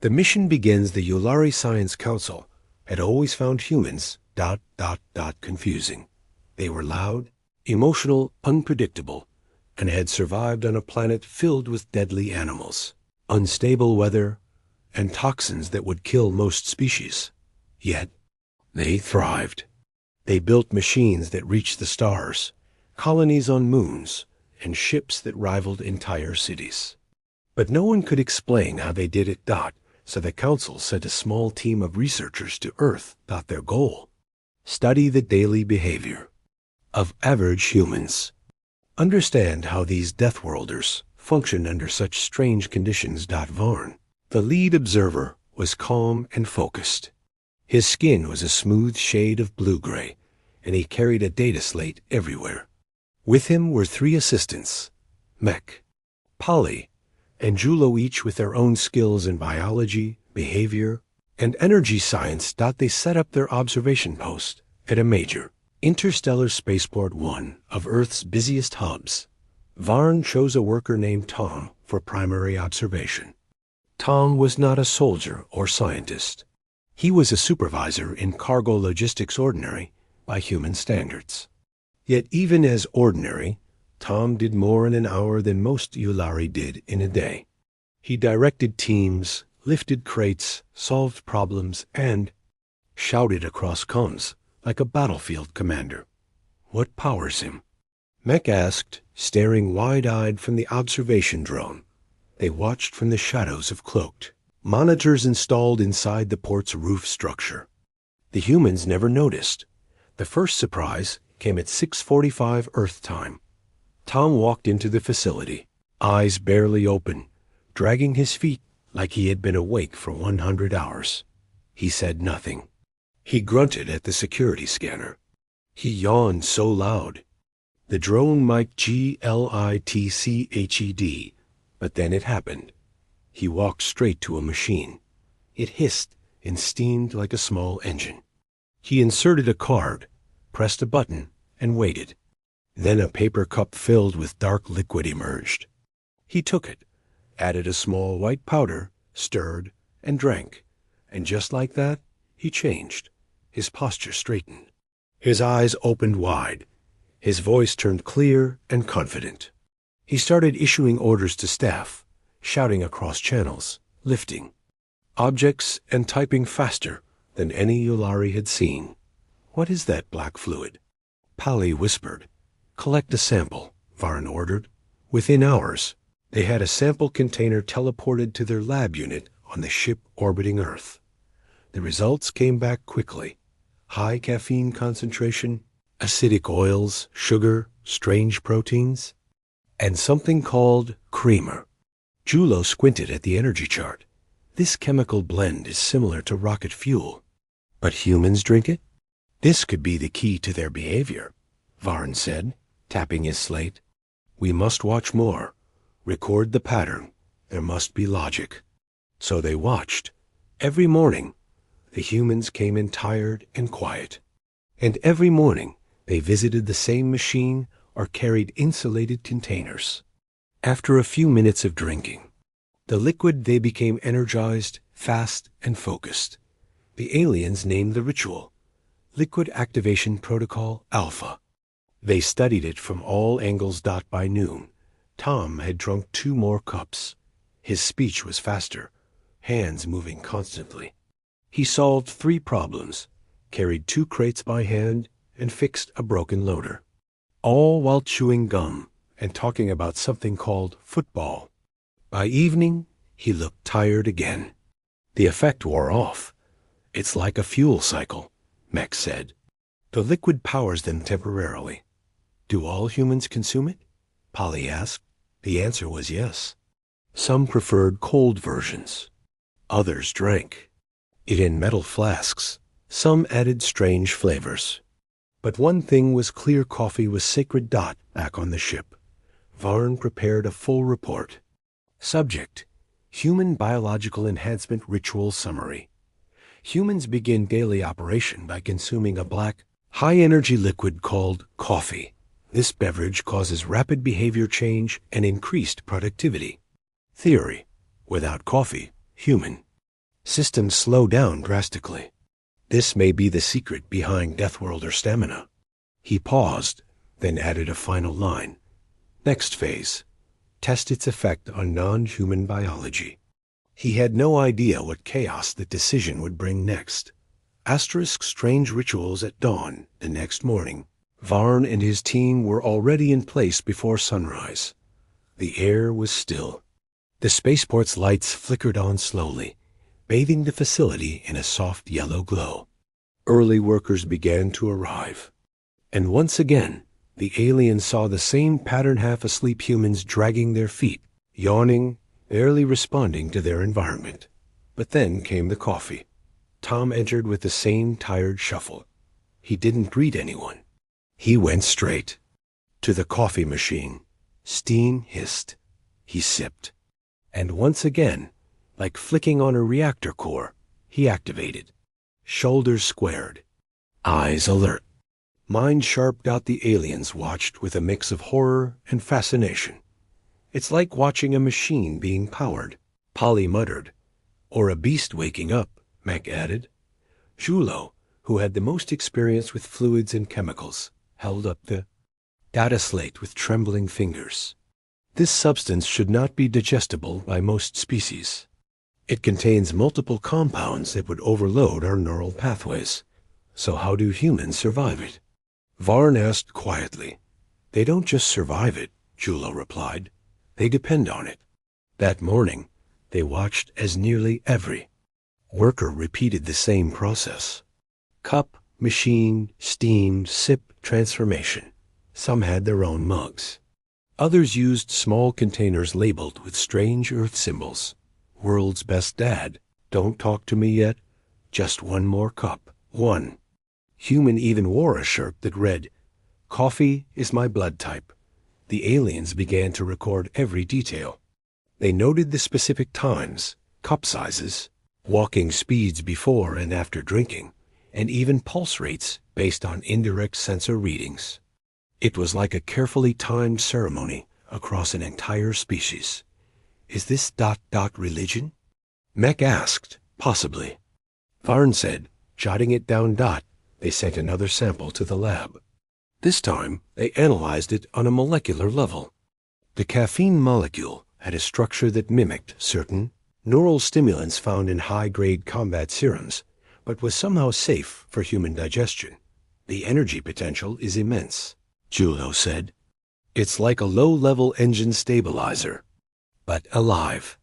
The mission begins. The Yulari Science Council had always found humans ... confusing. They were loud, emotional, unpredictable, and had survived on a planet filled with deadly animals, unstable weather, and toxins that would kill most species. Yet, they thrived. They built machines that reached the stars, colonies on moons, and ships that rivaled entire cities. But no one could explain how they did it. So the council sent a small team of researchers to Earth. Their goal: study the daily behavior of average humans. Understand how these Deathworlders function under such strange conditions. Varn, the lead observer, was calm and focused. His skin was a smooth shade of blue-gray, and he carried a data slate everywhere. With him were 3 assistants, Mech, Polly, and Julo, each with their own skills in biology, behavior, and energy science. They set up their observation post at a major interstellar spaceport, one of Earth's busiest hubs. Varn chose a worker named Tom for primary observation. Tom was not a soldier or scientist. He was a supervisor in cargo logistics, ordinary by human standards. Yet even as ordinary, Tom did more in an hour than most Yulari did in a day. He directed teams, lifted crates, solved problems, and shouted across comms like a battlefield commander. What powers him? Mech asked, staring wide-eyed from the observation drone. They watched from the shadows of cloaked monitors installed inside the port's roof structure. The humans never noticed. The first surprise came at 6:45 Earth time. Tom walked into the facility, eyes barely open, dragging his feet like he had been awake for 100 hours. He said nothing. He grunted at the security scanner. He yawned so loud. The drone mic glitched, but then it happened. He walked straight to a machine. It hissed and steamed like a small engine. He inserted a card, pressed a button, and waited. Then a paper cup filled with dark liquid emerged. He took it, added a small white powder, stirred, and drank. And just like that, he changed. His posture straightened. His eyes opened wide. His voice turned clear and confident. He started issuing orders to staff, shouting across channels, lifting objects and typing faster than any Yulari had seen. "What is that black fluid?" Polly whispered. "Collect a sample," Varn ordered. Within hours, they had a sample container teleported to their lab unit on the ship orbiting Earth. The results came back quickly. High caffeine concentration, acidic oils, sugar, strange proteins, and something called creamer. Julo squinted at the energy chart. This chemical blend is similar to rocket fuel. But humans drink it? This could be the key to their behavior, Varn said, tapping his slate. We must watch more. Record the pattern. There must be logic. So they watched. Every morning, the humans came in tired and quiet. And every morning, they visited the same machine or carried insulated containers. After a few minutes of drinking, the liquid, they became energized, fast, and focused. The aliens named the ritual Liquid Activation Protocol Alpha. They studied it from all angles. By noon, Tom had drunk 2 more cups. His speech was faster, hands moving constantly. He solved 3 problems, carried 2 crates by hand, and fixed a broken loader, all while chewing gum and talking about something called football. By evening, he looked tired again. The effect wore off. It's like a fuel cycle, Mech said. The liquid powers them temporarily. Do all humans consume it? Polly asked. The answer was yes. Some preferred cold versions. Others drank it in metal flasks. Some added strange flavors. But one thing was clear: coffee was sacred. Back on the ship, Varn prepared a full report. Subject: Human Biological Enhancement Ritual Summary. Humans begin daily operation by consuming a black, high-energy liquid called coffee. This beverage causes rapid behavior change and increased productivity. Theory: without coffee, human Systems slow down drastically. This may be the secret behind Deathworlder stamina. He paused, then added a final line. Next phase. Test its effect on non-human biology. He had no idea what chaos the decision would bring next. Asterisk's strange rituals at dawn the next morning. Varn and his team were already in place before sunrise. The air was still. The spaceport's lights flickered on slowly, bathing the facility in a soft yellow glow. Early workers began to arrive. And once again, the aliens saw the same pattern half-asleep humans dragging their feet, yawning, barely responding to their environment. But then came the coffee. Tom entered with the same tired shuffle. He didn't greet anyone. He went straight to the coffee machine. Steam hissed. He sipped. And once again, like flicking on a reactor core, he activated. Shoulders squared. Eyes alert. Mind sharp. The aliens watched with a mix of horror and fascination. It's like watching a machine being powered, Polly muttered. Or a beast waking up, Mac added. Julo, who had the most experience with fluids and chemicals, held up the data slate with trembling fingers. This substance should not be digestible by most species. It contains multiple compounds that would overload our neural pathways. So how do humans survive it? Varn asked quietly. They don't just survive it, Julo replied. They depend on it. That morning, they watched as nearly every worker repeated the same process. Cup, machine, steam, sip, transformation. Some had their own mugs. Others used small containers labeled with strange earth symbols. World's best dad. Don't talk to me yet. Just one more cup. One. Human even wore a shirt that read, Coffee is my blood type. The aliens began to record every detail. They noted the specific times, cup sizes, walking speeds before and after drinking, and even pulse rates based on indirect sensor readings. It was like a carefully timed ceremony across an entire species. Is this ... religion? Mech asked, possibly. Varn said, jotting it down ... They sent another sample to the lab. This time, they analyzed it on a molecular level. The caffeine molecule had a structure that mimicked certain neural stimulants found in high-grade combat serums, but was somehow safe for human digestion. The energy potential is immense, Julo said. It's like a low-level engine stabilizer, but alive.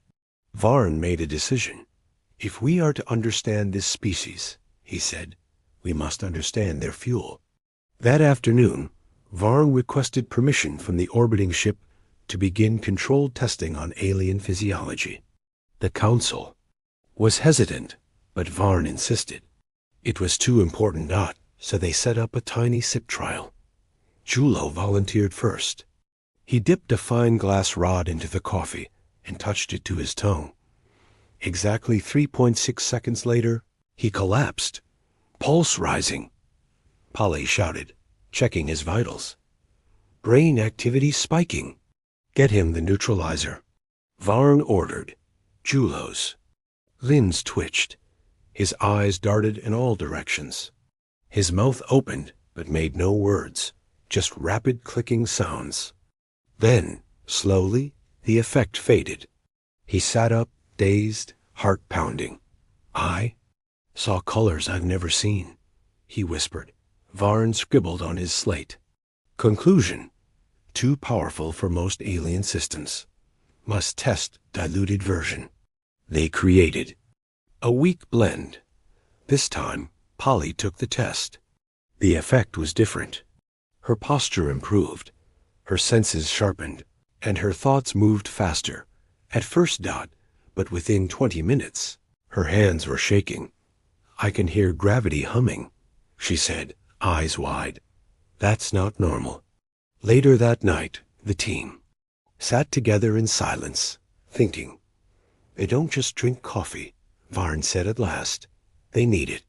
Varn made a decision. If we are to understand this species, he said, we must understand their fuel. That afternoon, Varn requested permission from the orbiting ship to begin controlled testing on alien physiology. The Council was hesitant, but Varn insisted. It was too important so they set up a tiny sip trial. Julo volunteered first. He dipped a fine glass rod into the coffee and touched it to his tongue. Exactly 3.6 seconds later, he collapsed. Pulse rising, Polly shouted, checking his vitals. Brain activity spiking. Get him the neutralizer. Varn ordered. Julo's. Lin's twitched. His eyes darted in all directions. His mouth opened, but made no words, just rapid clicking sounds. Then, slowly, the effect faded. He sat up, dazed, heart pounding. I saw colors I've never seen, he whispered. Varn scribbled on his slate. Conclusion. Too powerful for most alien systems. Must test diluted version. They created a weak blend. This time, Polly took the test. The effect was different. Her posture improved, her senses sharpened, and her thoughts moved faster. At first ... but within 20 minutes, her hands were shaking. I can hear gravity humming, she said, eyes wide. That's not normal. Later that night, the team sat together in silence, thinking. They don't just drink coffee, Varn said at last. They need it.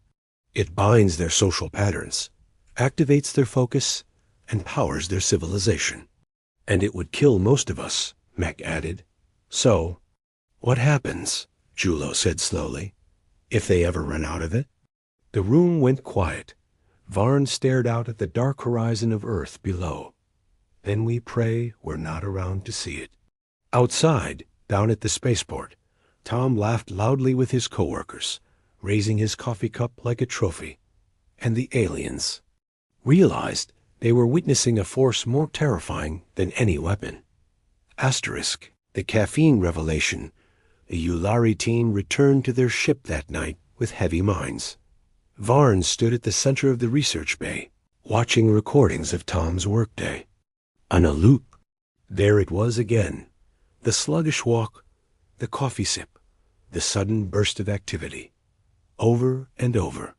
It binds their social patterns, activates their focus, and powers their civilization. And it would kill most of us, Mech added. So, what happens? Julo said slowly. if they ever run out of it. The room went quiet. Varn stared out at the dark horizon of Earth below. Then we pray we're not around to see it. Outside, down at the spaceport, Tom laughed loudly with his coworkers, raising his coffee cup like a trophy. And the aliens realized they were witnessing a force more terrifying than any weapon. Asterisk, the caffeine revelation. A Yulari team returned to their ship that night with heavy minds. Varn stood at the center of the research bay, watching recordings of Tom's workday. On a loop, there it was again. The sluggish walk, the coffee sip, the sudden burst of activity. Over and over.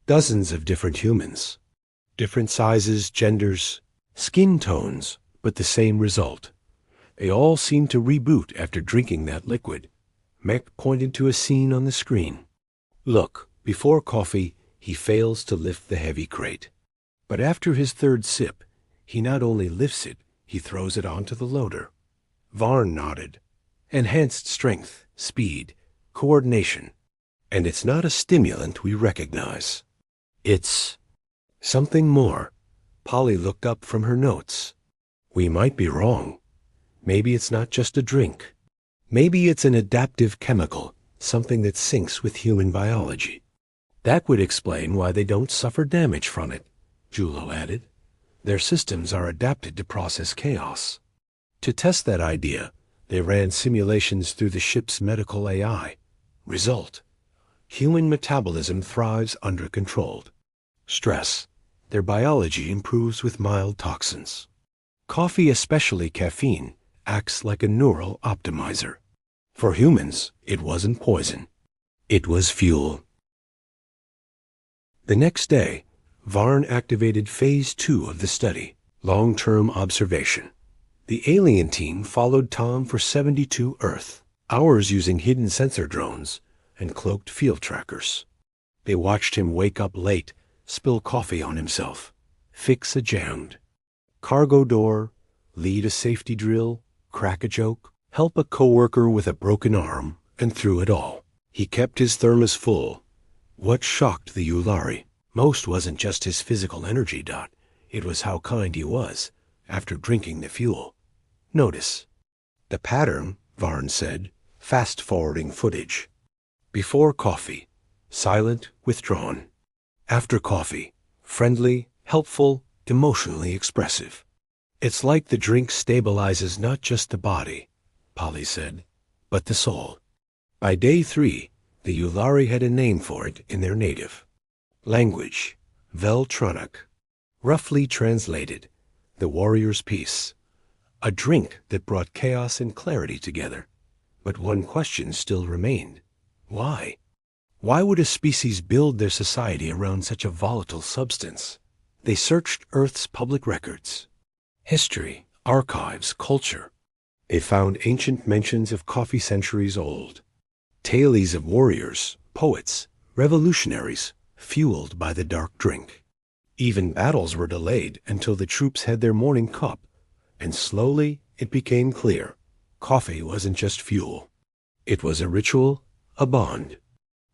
Dozens of different humans. Different sizes, genders, skin tones, but the same result. They all seemed to reboot after drinking that liquid. Mech pointed to a scene on the screen. Look, before coffee, he fails to lift the heavy crate. But after his third sip, he not only lifts it, he throws it onto the loader. Varn nodded. Enhanced strength, speed, coordination. And it's not a stimulant we recognize. It's something more. Polly looked up from her notes. We might be wrong. Maybe it's not just a drink. Maybe it's an adaptive chemical, something that syncs with human biology. That would explain why they don't suffer damage from it, Julo added. Their systems are adapted to process chaos. To test that idea, they ran simulations through the ship's medical AI. Result: human metabolism thrives under controlled stress. Their biology improves with mild toxins. Coffee, especially caffeine, acts like a neural optimizer. For humans, it wasn't poison. It was fuel. The next day, Varn activated Phase 2 of the study, long-term observation. The alien team followed Tom for 72 Earth, hours using hidden sensor drones and cloaked field trackers. They watched him wake up late, spill coffee on himself, fix a jammed cargo door, lead a safety drill, crack a joke, help a coworker with a broken arm, and through it all, he kept his thermos full. What shocked the Yulari most wasn't just his physical energy, it was how kind he was after drinking the fuel. Notice the pattern, Varn said, fast-forwarding footage. Before coffee, silent, withdrawn. After coffee, friendly, helpful, emotionally expressive. It's like the drink stabilizes not just the body, Polly said, but the soul. By day 3, the Yulari had a name for it in their native language, Veltronic. Roughly translated, the warrior's peace. A drink that brought chaos and clarity together. But one question still remained. Why? Why would a species build their society around such a volatile substance? They searched Earth's public records, history, archives, culture. They found ancient mentions of coffee centuries old, tales of warriors, poets, revolutionaries, fueled by the dark drink. Even battles were delayed until the troops had their morning cup, and slowly it became clear coffee wasn't just fuel. It was a ritual, a bond,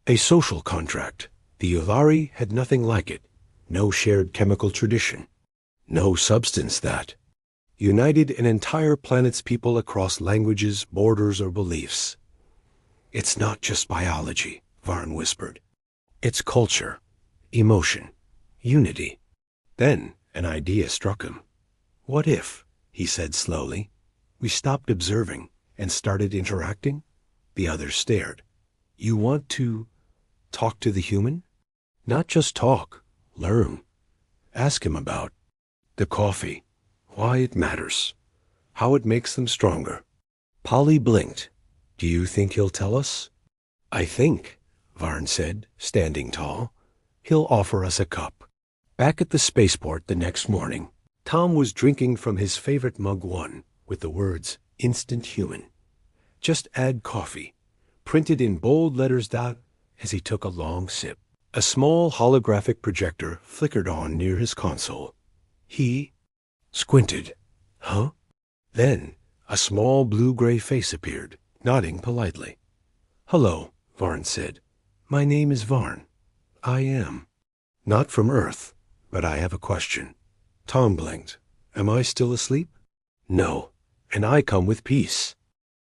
a social contract. The Yulari had nothing like it. No shared chemical tradition. No substance that united an entire planet's people across languages, borders, or beliefs. It's not just biology, Varn whispered. It's culture, emotion, unity. Then an idea struck him. What if, he said slowly, we stopped observing and started interacting? The others stared. You want to talk to the human? Not just talk, learn. Ask him about the coffee, why it matters, how it makes them stronger. Polly blinked. Do you think he'll tell us? I think, Varn said, standing tall, he'll offer us a cup. Back at the spaceport the next morning, Tom was drinking from his favorite mug 1 with the words, Instant Human. Just add coffee, printed in bold letters. As he took a long sip, a small holographic projector flickered on near his console. He squinted. Huh? Then a small blue-gray face appeared, nodding politely. Hello, Varn said. My name is Varn. I am. Not from Earth, but I have a question. Tom blinked. Am I still asleep? No, and I come with peace.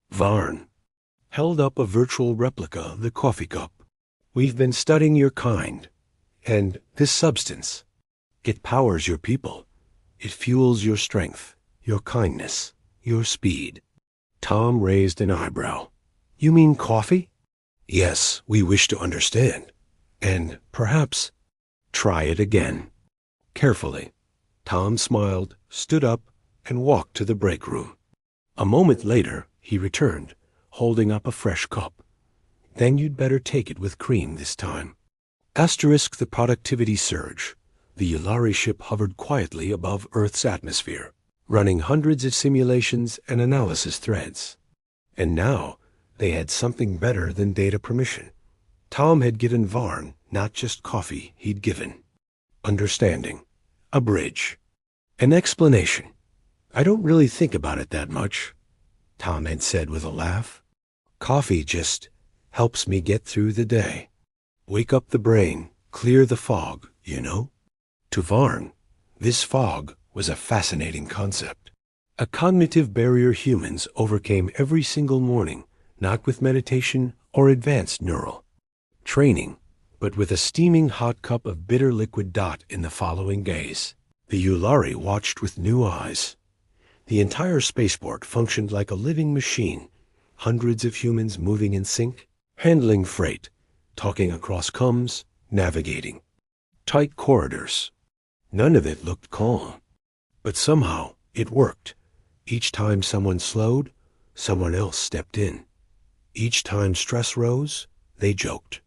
Varn held up a virtual replica of the coffee cup. We've been studying your kind, and this substance. It powers your people. It fuels your strength, your kindness, your speed. Tom raised an eyebrow. You mean coffee? Yes, we wish to understand. And perhaps try it again. Carefully, Tom smiled, stood up, and walked to the break room. A moment later, he returned, holding up a fresh cup. Then you'd better take it with cream this time. Asterisk the productivity surge. The Yulari ship hovered quietly above Earth's atmosphere, running hundreds of simulations and analysis threads. And now, they had something better than data permission. Tom had given Varn not just coffee he'd given. Understanding. A bridge. An explanation. I don't really think about it that much, Tom had said with a laugh. Coffee just helps me get through the day. Wake up the brain, clear the fog, you know? To Varn, this fog was a fascinating concept. A cognitive barrier humans overcame every single morning, not with meditation or advanced neural training, but with a steaming hot cup of bitter liquid dot in the following gaze. The Yulari watched with new eyes. The entire spaceport functioned like a living machine, hundreds of humans moving in sync, handling freight, talking across comms, navigating. Tight corridors. None of it looked calm. But somehow it worked. Each time someone slowed, someone else stepped in. Each time stress rose, they joked.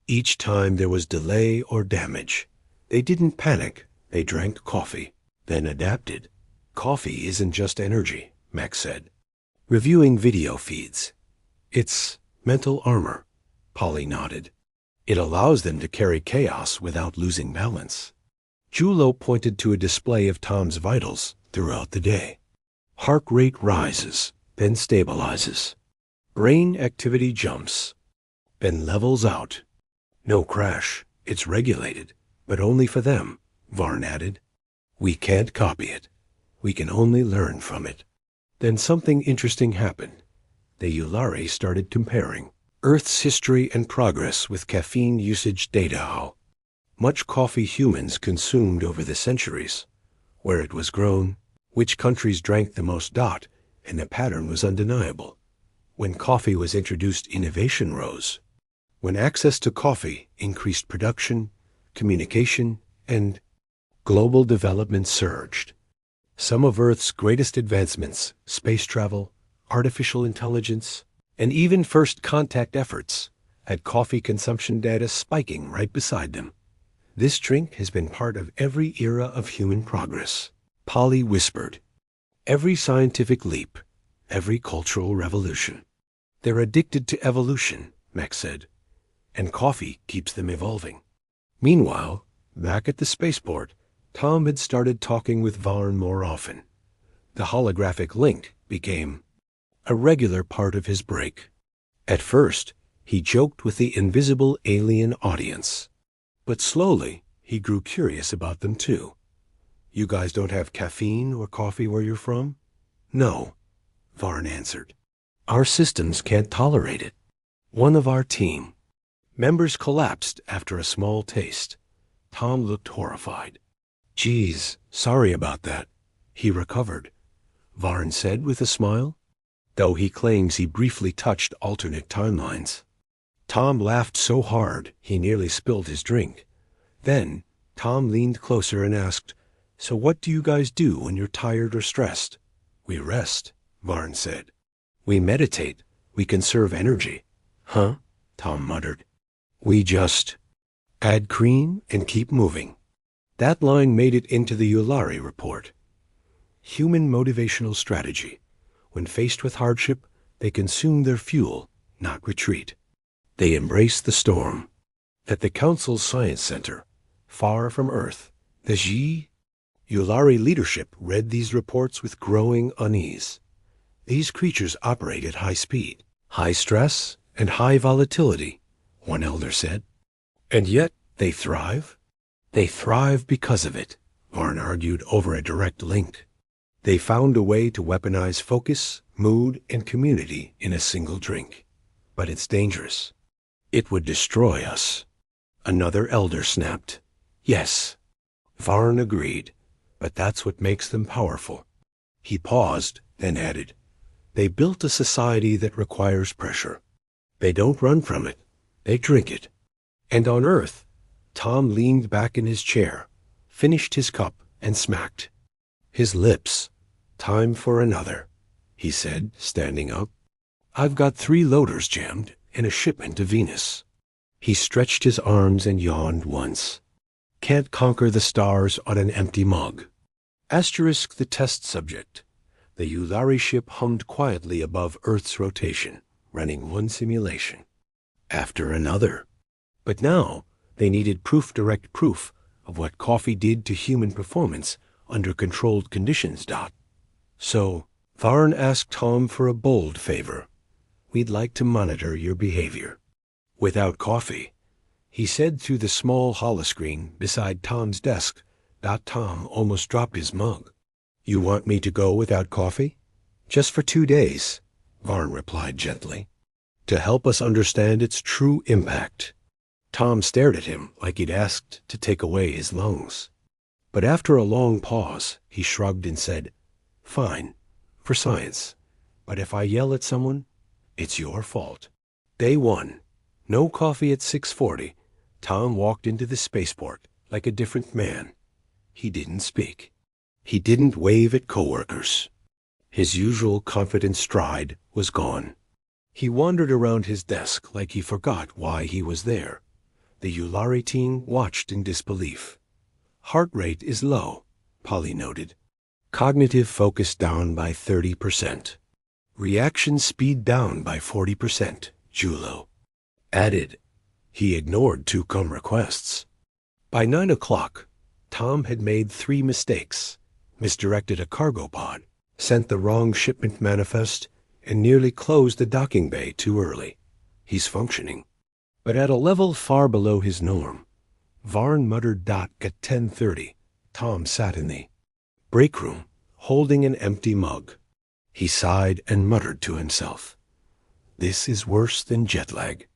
Each time there was delay or damage, they didn't panic. They drank coffee, then adapted. Coffee isn't just energy, Max said, reviewing video feeds. It's mental armor, Polly nodded. It allows them to carry chaos without losing balance. Julo pointed to a display of Tom's vitals throughout the day. Heart rate rises, then stabilizes. Brain activity jumps, then levels out. No crash. It's regulated, but only for them, Varn added. We can't copy it. We can only learn from it. Then something interesting happened. The Yulari started comparing Earth's history and progress with caffeine usage data. How much coffee humans consumed over the centuries, where it was grown, which countries drank the most dot, and the pattern was undeniable. When coffee was introduced, innovation rose. When access to coffee increased, production, communication, and global development surged. Some of Earth's greatest advancements, space travel, artificial intelligence, and even first contact efforts, had coffee consumption data spiking right beside them. This drink has been part of every era of human progress, Polly whispered. Every scientific leap, every cultural revolution. They're addicted to evolution, Max said, and coffee keeps them evolving. Meanwhile, back at the spaceport, Tom had started talking with Varn more often. The holographic link became a regular part of his break. At first, he joked with the invisible alien audience. But slowly, he grew curious about them too. You guys don't have caffeine or coffee where you're from? No, Varn answered. Our systems can't tolerate it. One of our team members collapsed after a small taste. Tom looked horrified. Geez, sorry about that. He recovered, Varn said with a smile, though he claims he briefly touched alternate timelines. Tom laughed so hard he nearly spilled his drink. Then, Tom leaned closer and asked, So what do you guys do when you're tired or stressed? We rest, Varn said. We meditate. We conserve energy. Huh? Tom muttered. We just add cream and keep moving. That line made it into the Yulari report. Human motivational strategy. When faced with hardship, they consume their fuel, not retreat. They embrace the storm. At the Council's Science Center, far from Earth, the Yulari leadership read these reports with growing unease. These creatures operate at high speed, high stress, and high volatility, one elder said. And yet they thrive? They thrive because of it, Varn argued over a direct link. They found a way to weaponize focus, mood, and community in a single drink. But it's dangerous. It would destroy us. Another elder snapped. Yes. Varn agreed. But that's what makes them powerful. He paused, then added, they built a society that requires pressure. They don't run from it. They drink it. And on Earth, Tom leaned back in his chair, finished his cup, and smacked his lips. Time for another, he said, standing up. I've got 3 loaders jammed and a shipment to Venus. He stretched his arms and yawned once. Can't conquer the stars on an empty mug. Asterisk the test subject. The Yulari ship hummed quietly above Earth's rotation, running one simulation after another. But now they needed direct proof of what Coffe did to human performance under controlled conditions. So Varn asked Tom for a bold favor. We'd like to monitor your behavior. Without Coffe, he said through the small holoscreen beside Tom's desk. Tom almost dropped his mug. You want me to go without Coffe? Just for 2 days, Varn replied gently, to help us understand its true impact. Tom stared at him like he'd asked to take away his lungs. But after a long pause, he shrugged and said, fine, for science. But if I yell at someone, it's your fault. Day 1. No coffee at 6:40. Tom walked into the spaceport like a different man. He didn't speak. He didn't wave at coworkers. His usual confident stride was gone. He wandered around his desk like he forgot why he was there. The Yulari team watched in disbelief. Heart rate is low, Polly noted. Cognitive focus down by 30%. Reaction speed down by 40%, Julo added. He ignored 2 requests. By 9 o'clock, Tom had made 3 mistakes, misdirected a cargo pod, sent the wrong shipment manifest, and nearly closed the docking bay too early. He's functioning, but at a level far below his norm. Varn muttered. At 10:30, Tom sat in the break room, holding an empty mug. He sighed and muttered to himself, this is worse than jet lag.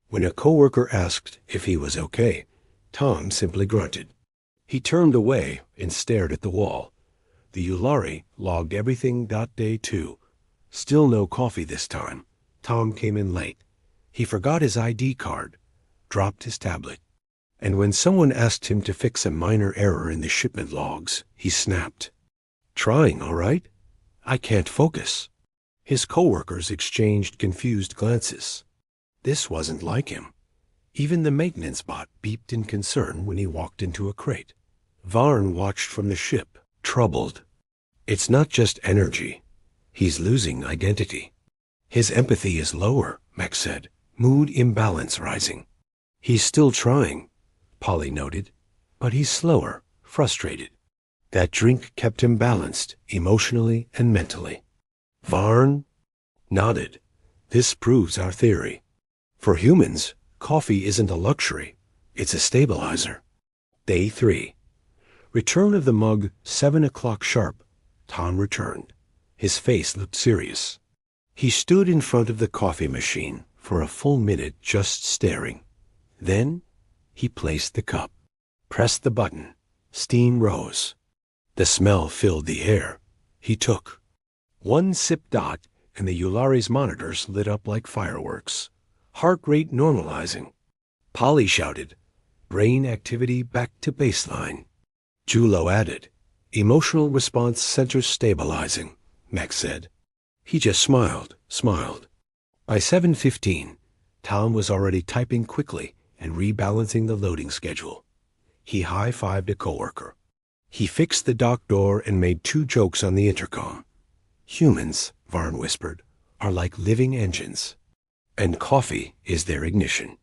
When a coworker asked if he was okay, Tom simply grunted. He turned away and stared at the wall. The Yulari logged everything. Day 2. Still no coffee this time. Tom came in late. He forgot his ID card, dropped his tablet, and when someone asked him to fix a minor error in the shipment logs, he snapped. Trying, all right? I can't focus. His coworkers exchanged confused glances. This wasn't like him. Even the maintenance bot beeped in concern when he walked into a crate. Varn watched from the ship, troubled. It's not just energy. He's losing identity. His empathy is lower, Mech said, mood imbalance rising. He's still trying, Polly noted, but he's slower, frustrated. That drink kept him balanced, emotionally and mentally. Varn nodded. This proves our theory. For humans, coffee isn't a luxury. It's a stabilizer. Day 3. Return of the mug, 7 o'clock sharp. Tom returned. His face looked serious. He stood in front of the coffee machine for a full minute just staring. Then he placed the cup, pressed the button. Steam rose. The smell filled the air. He took 1 sip. And the Yulari's monitors lit up like fireworks. Heart rate normalizing. Polly shouted, brain activity back to baseline. Julo added, emotional response centers stabilizing, Mech said. He just smiled. By 7:15, Tom was already typing quickly and rebalancing the loading schedule. He high-fived a coworker. He fixed the dock door and made 2 jokes on the intercom. Humans, Varn whispered, are like living engines, and coffee is their ignition.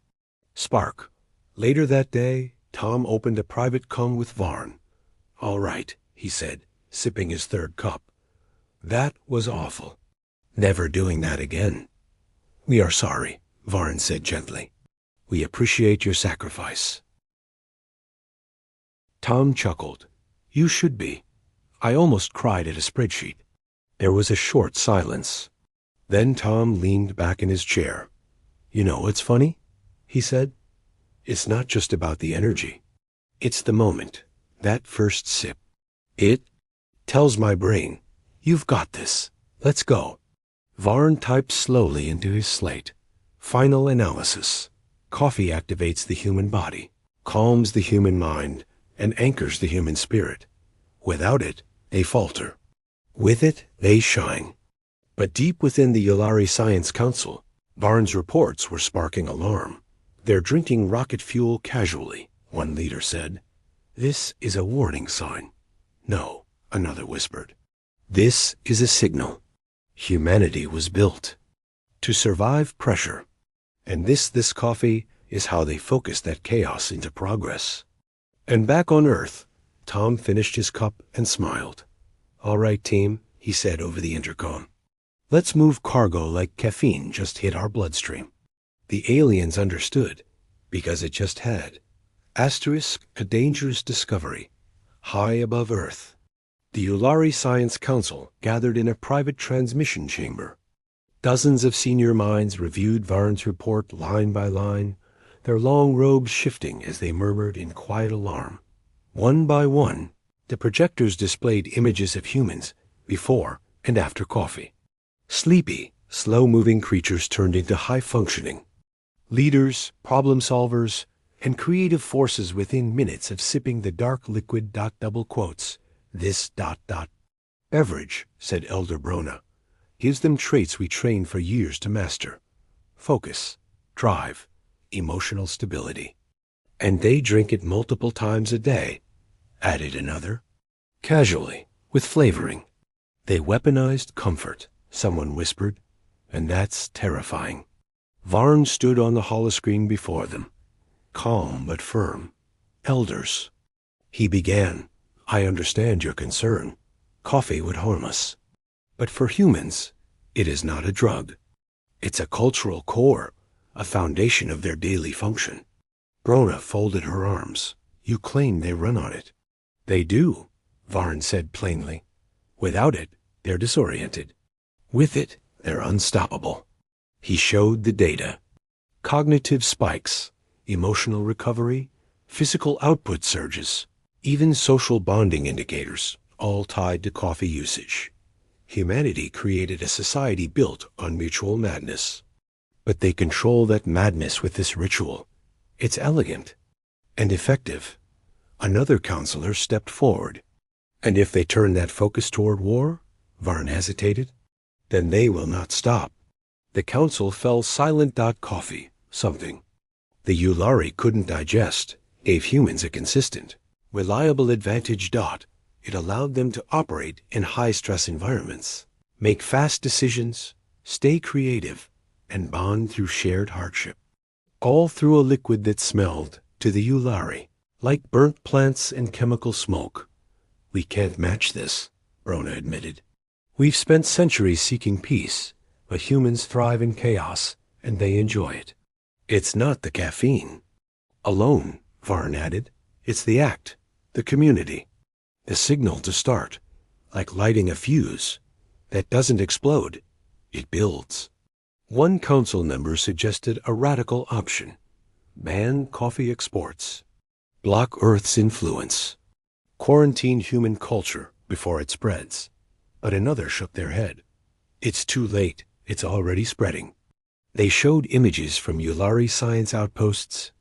Spark. Later that day, Tom opened a private comm with Varn. All right, he said, sipping his 3rd cup. That was awful. Never doing that again. We are sorry, Varn said gently. We appreciate your sacrifice." Tom chuckled. "You should be." I almost cried at a spreadsheet. There was a short silence. Then Tom leaned back in his chair. "You know what's funny?" he said. "It's not just about the energy. It's the moment, that first sip. It tells my brain, you've got this. Let's go." Varn typed slowly into his slate. "Final analysis. Coffee activates the human body, calms the human mind, and anchors the human spirit. Without it, they falter. With it, they shine." But deep within the Yulari Science Council, Varn's reports were sparking alarm. "They're drinking rocket fuel casually," one leader said. "This is a warning sign." "No," another whispered. "This is a signal. Humanity was built to survive pressure. And this coffee is how they focus that chaos into progress." And back on Earth, Tom finished his cup and smiled. "All right, team," he said over the intercom. "Let's move cargo like caffeine just hit our bloodstream." The aliens understood, because it just had. Asterisk, a dangerous discovery. High above Earth. The Yulari Science Council gathered in a private transmission chamber. Dozens of senior minds reviewed Varn's report line by line, their long robes shifting as they murmured in quiet alarm. One by one, the projectors displayed images of humans before and after coffee. Sleepy, slow-moving creatures turned into high-functioning leaders, problem-solvers, and creative forces within minutes of sipping the dark liquid ... this ... "Beverage," said Elder Brona, "gives them traits we trained for years to master. Focus, drive, emotional stability. And they drink it multiple times a day," added another. "Casually, with flavoring. They weaponized comfort," someone whispered, "and that's terrifying." Varn stood on the holoscreen before them, calm but firm. "Elders," he began, "I understand your concern. Coffee would harm us. But for humans, it is not a drug. It's a cultural core, a foundation of their daily function." Brona folded her arms. "You claim they run on it." "They do," Varn said plainly. "Without it, they're disoriented. With it, they're unstoppable." He showed the data. Cognitive spikes, emotional recovery, physical output surges, even social bonding indicators, all tied to coffee usage. Humanity created a society built on mutual madness. But they control that madness with this ritual. It's elegant and effective. Another counselor stepped forward. "And if they turn that focus toward war," Varn hesitated, "then they will not stop." The council fell silent. Coffee, something the Yulari couldn't digest, gave humans a consistent, reliable advantage. It allowed them to operate in high-stress environments, make fast decisions, stay creative, and bond through shared hardship. All through a liquid that smelled, to the Yulari, like burnt plants and chemical smoke. "We can't match this," Brona admitted. "We've spent centuries seeking peace, but humans thrive in chaos, and they enjoy it." "It's not the caffeine alone," Varn added. "It's the act, the community, the signal to start, like lighting a fuse that doesn't explode, it builds." One council member suggested a radical option: ban coffee exports, block Earth's influence, quarantine human culture before it spreads. But another shook their head. "It's too late. It's already spreading." They showed images from Yulari science outposts,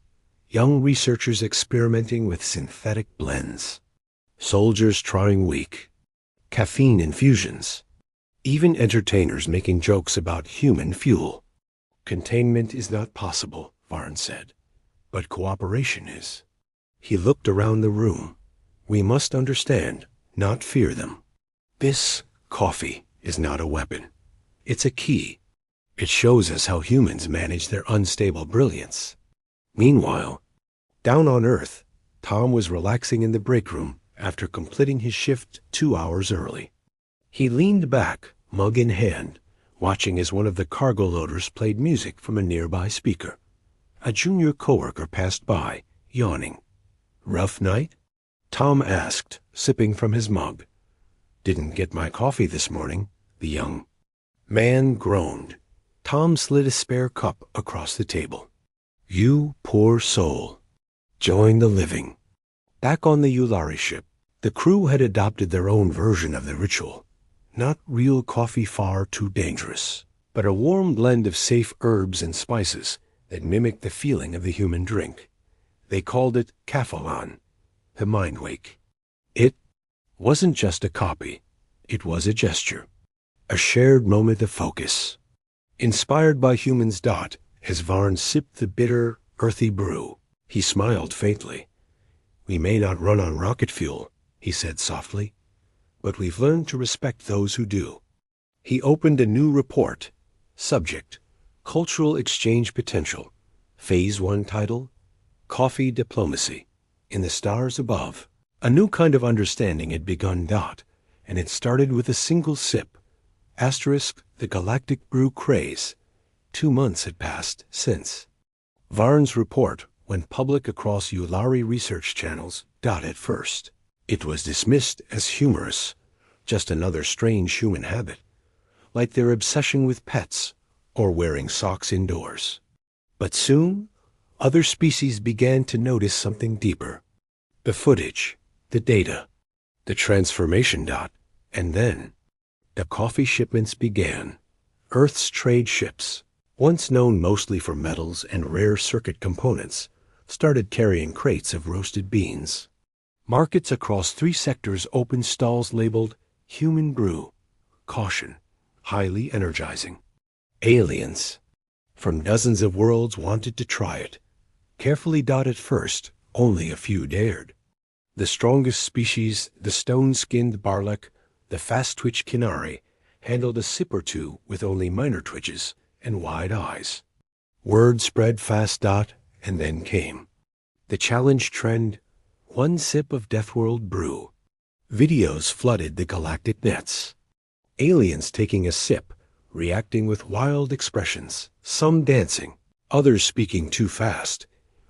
young researchers experimenting with synthetic blends, soldiers trying weak, caffeine infusions, even entertainers making jokes about human fuel. "Containment is not possible," Varn said, "but cooperation is." He looked around the room. "We must understand, not fear them. This coffee is not a weapon. It's a key. It shows us how humans manage their unstable brilliance." Meanwhile, down on Earth, Tom was relaxing in the break room after completing his shift 2 hours early. He leaned back, mug in hand, watching as one of the cargo loaders played music from a nearby speaker. A junior coworker passed by, yawning. "Rough night?" Tom asked, sipping from his mug. "Didn't get my coffee this morning," the young man groaned. Tom slid a spare cup across the table. "You poor soul. Join the living." Back on the Yulari ship, the crew had adopted their own version of the ritual. Not real coffee, far too dangerous, but a warm blend of safe herbs and spices that mimicked the feeling of the human drink. They called it Kaffalan, the mind wake. It wasn't just a copy. It was a gesture, a shared moment of focus. Inspired by humans. As Varn sipped the bitter, earthy brew, he smiled faintly. "We may not run on rocket fuel," he said softly, "but we've learned to respect those who do." He opened a new report. Subject: Cultural Exchange Potential. Phase 1 title: Coffee Diplomacy. In the stars above, a new kind of understanding had begun. And it started with a single sip. Asterisk, the galactic brew craze. 2 months had passed since. Varn's report went public across Yulari research channels. At first, it was dismissed as humorous, just another strange human habit, like their obsession with pets or wearing socks indoors. But soon, other species began to notice something deeper. The footage, the data, the transformation. And then, the coffee shipments began. Earth's trade ships, once known mostly for metals and rare circuit components, started carrying crates of roasted beans. Markets across 3 sectors opened stalls labeled Human Brew, Caution, Highly Energizing. Aliens from dozens of worlds wanted to try it. Carefully. At first, only a few dared. The strongest species, the stone-skinned Barlek, the fast-twitch Kinari, handled a sip or two with only minor twitches and wide eyes. Word spread fast. And then came the challenge trend: 1 sip of Deathworld brew. Videos flooded the galactic nets. Aliens taking a sip, reacting with wild expressions, some dancing, others speaking too fast.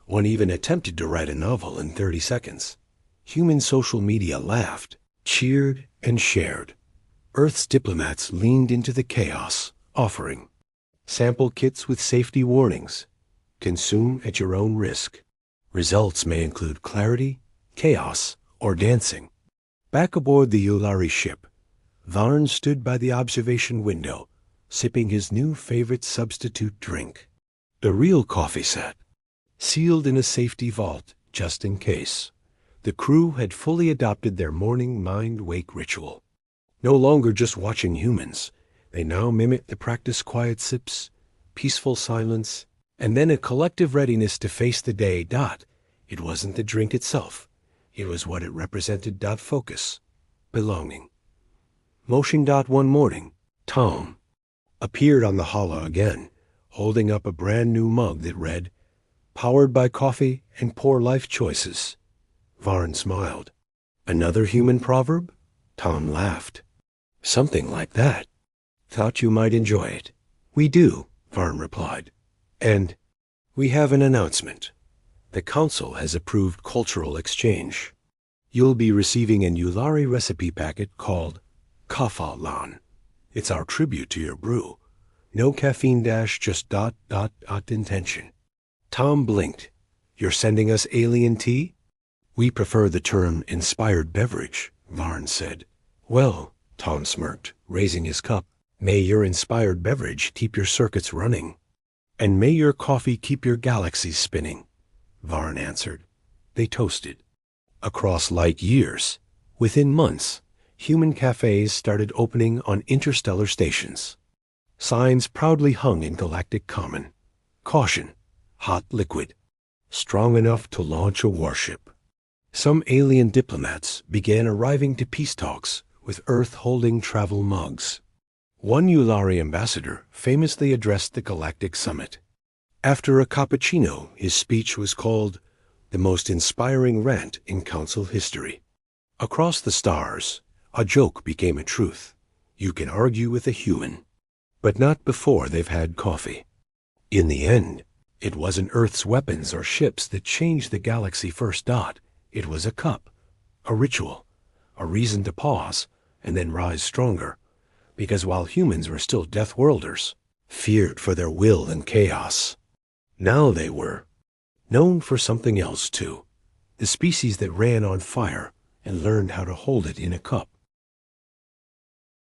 One even attempted to write a novel in 30 seconds. Human social media laughed, cheered, and shared. Earth's diplomats leaned into the chaos, offering sample kits with safety warnings. Consume at your own risk. Results may include clarity, chaos, or dancing. Back aboard the Yulari ship, Varn stood by the observation window, sipping his new favorite substitute drink. The real coffee set, sealed in a safety vault just in case. The crew had fully adopted their morning mind-wake ritual. No longer just watching humans, they now mimicked the practice: quiet sips, peaceful silence, and then a collective readiness to face the day. It wasn't the drink itself. It was what it represented. Focus. Belonging. Motion. One morning, Tom appeared on the holo again, holding up a brand new mug that read, "Powered by coffee and poor life choices." Varn smiled. "Another human proverb?" Tom laughed. "Something like that. Thought you might enjoy it." "We do," Varn replied. "And we have an announcement. The council has approved cultural exchange. You'll be receiving a Yulari recipe packet called Kaffalan. It's our tribute to your brew. No caffeine dash, just ... intention." Tom blinked. "You're sending us alien tea?" "We prefer the term inspired beverage," Varn said. "Well," Tom smirked, raising his cup, "may your inspired beverage keep your circuits running." "And may your coffee keep your galaxies spinning," Varn answered. They toasted. Across light years, within months, human cafes started opening on interstellar stations. Signs proudly hung in galactic common. Caution, hot liquid, strong enough to launch a warship. Some alien diplomats began arriving to peace talks with Earth-holding travel mugs. One Yulari ambassador famously addressed the galactic summit. After a cappuccino, his speech was called the most inspiring rant in council history. Across the stars, a joke became a truth. You can argue with a human, but not before they've had coffee. In the end, It wasn't Earth's weapons or ships that changed the galaxy first dot. It was a cup, a ritual, a reason to pause and then rise stronger. Because while humans were still Deathworlders, feared for their will and chaos, now they were known for something else too. The species that ran on fire and learned how to hold it in a cup.